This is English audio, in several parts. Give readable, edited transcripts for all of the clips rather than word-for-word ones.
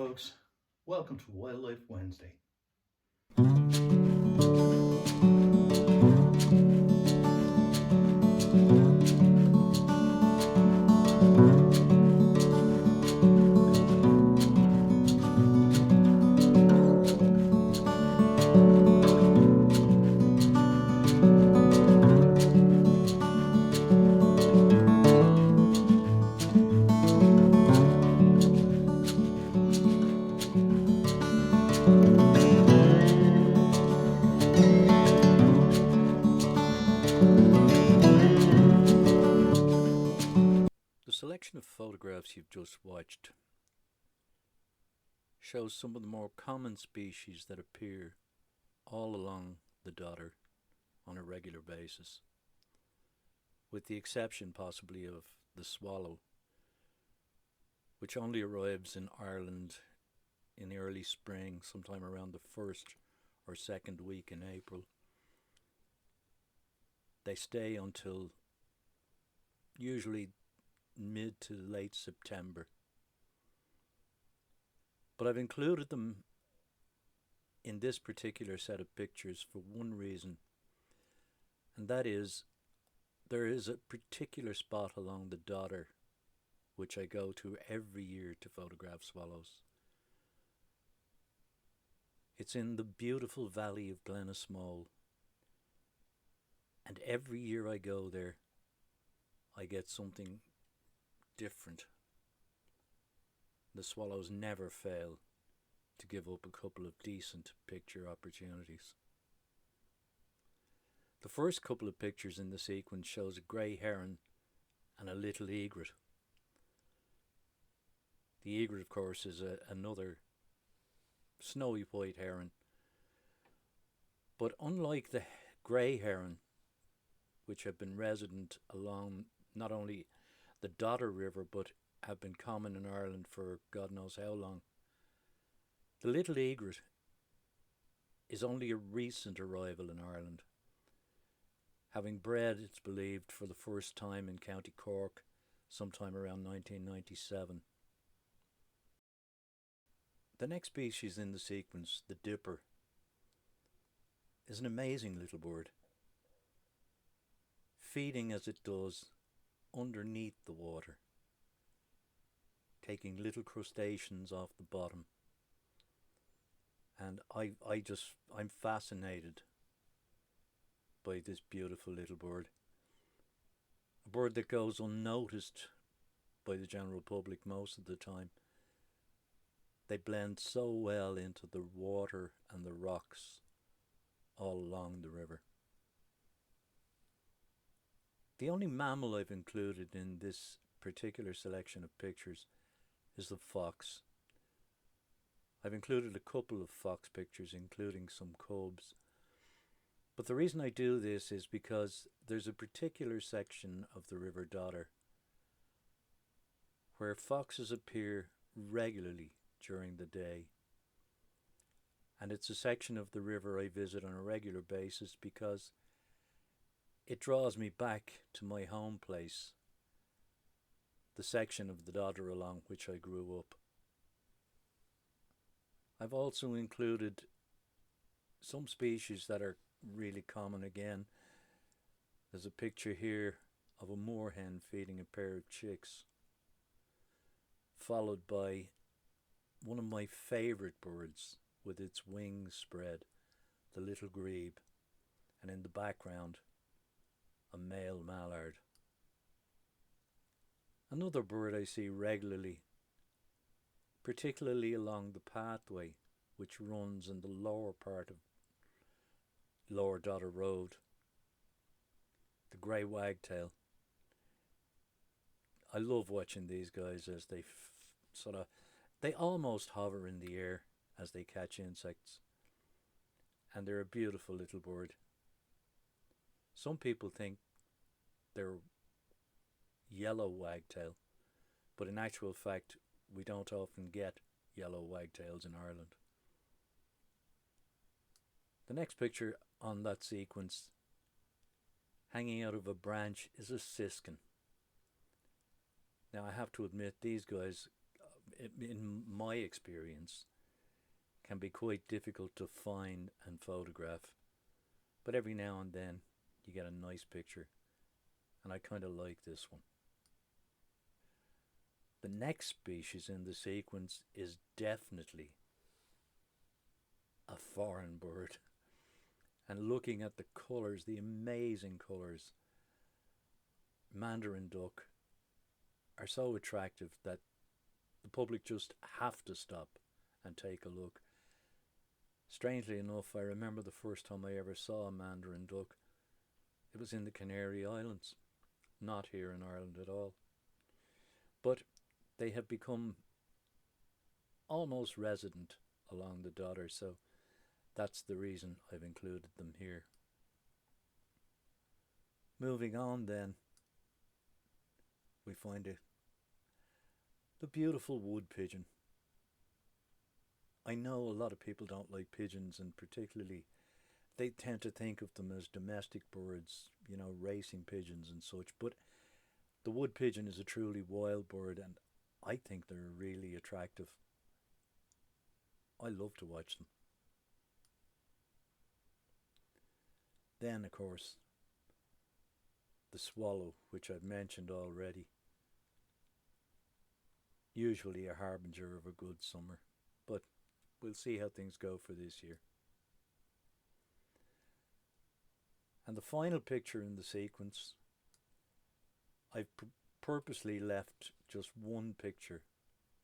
folks. Welcome to Wildlife Wednesday. The selection of photographs you've just watched shows some of the more common species that appear all along the Dodder on a regular basis, with the exception possibly of the swallow, which only arrives in Ireland in the early spring, sometime around the first or second week in April. They stay until usually mid to late September. But I've included them in this particular set of pictures for one reason, and that is there is a particular spot along the Dodder which I go to every year to photograph swallows. It's in the beautiful valley of Glenasmole, and every year I go there I get something different. The swallows never fail to give up a couple of decent picture opportunities. The first couple of pictures in the sequence shows a grey heron and a little egret. The egret, of course, is another snowy white heron. But unlike the grey heron, which have been resident along not only the Dodder River but have been common in Ireland for God knows how long, the little egret is only a recent arrival in Ireland, having bred, it's believed, for the first time in County Cork sometime around 1997. The next species in the sequence, the dipper, is an amazing little bird, feeding as it does underneath the water, taking little crustaceans off the bottom. And I'm fascinated by this beautiful little bird. A bird that goes unnoticed by the general public most of the time. They blend so well into the water and the rocks all along the river. The only mammal I've included in this particular selection of pictures is the fox. I've included a couple of fox pictures, including some cubs. But the reason I do this is because there's a particular section of the River Dodder where foxes appear regularly during the day. And it's a section of the river I visit on a regular basis because it draws me back to my home place, the section of the Dodder along which I grew up. I've also included some species that are really common again. There's a picture here of a moorhen feeding a pair of chicks, followed by one of my favourite birds with its wings spread, the little grebe, and in the background a male mallard. Another bird I see regularly, particularly along the pathway which runs in the lower part of Lower Dodder Road, the grey wagtail. I love watching these guys as they they almost hover in the air as they catch insects, and they're a beautiful little bird. Some people think they're yellow wagtail, but in actual fact we don't often get yellow wagtails in Ireland. The next picture on that sequence, hanging out of a branch, is a siskin. Now I have to admit, these guys, in my experience, can be quite difficult to find and photograph. But every now and then you get a nice picture, and I kind of like this one. The next species in the sequence is definitely a foreign bird. And looking at the colours, the amazing colours, mandarin duck are so attractive that the public just have to stop and take a look. Strangely enough, I remember the first time I ever saw a mandarin duck. It was in the Canary Islands, not here in Ireland at all. But they have become almost resident along the Dodder, so that's the reason I've included them here. Moving on then, we find the beautiful wood pigeon. I know a lot of people don't like pigeons, and particularly they tend to think of them as domestic birds, racing pigeons and such, but the wood pigeon is a truly wild bird, and I think they're really attractive. I love to watch them. Then, of course, the swallow, which I've mentioned already. Usually a harbinger of a good summer, but we'll see how things go for this year. And the final picture in the sequence, I've purposely left just one picture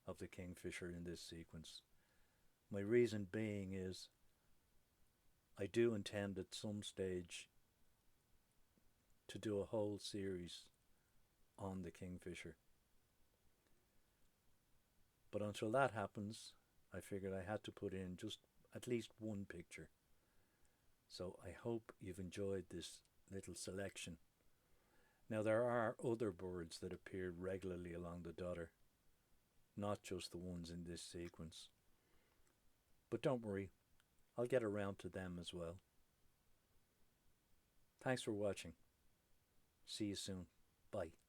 of the kingfisher in this sequence. My reason being is I do intend at some stage to do a whole series on the kingfisher. But until that happens, I figured I had to put in just at least one picture. So I hope you've enjoyed this little selection. Now there are other birds that appear regularly along the Dodder, not just the ones in this sequence. But don't worry, I'll get around to them as well. Thanks for watching. See you soon. Bye.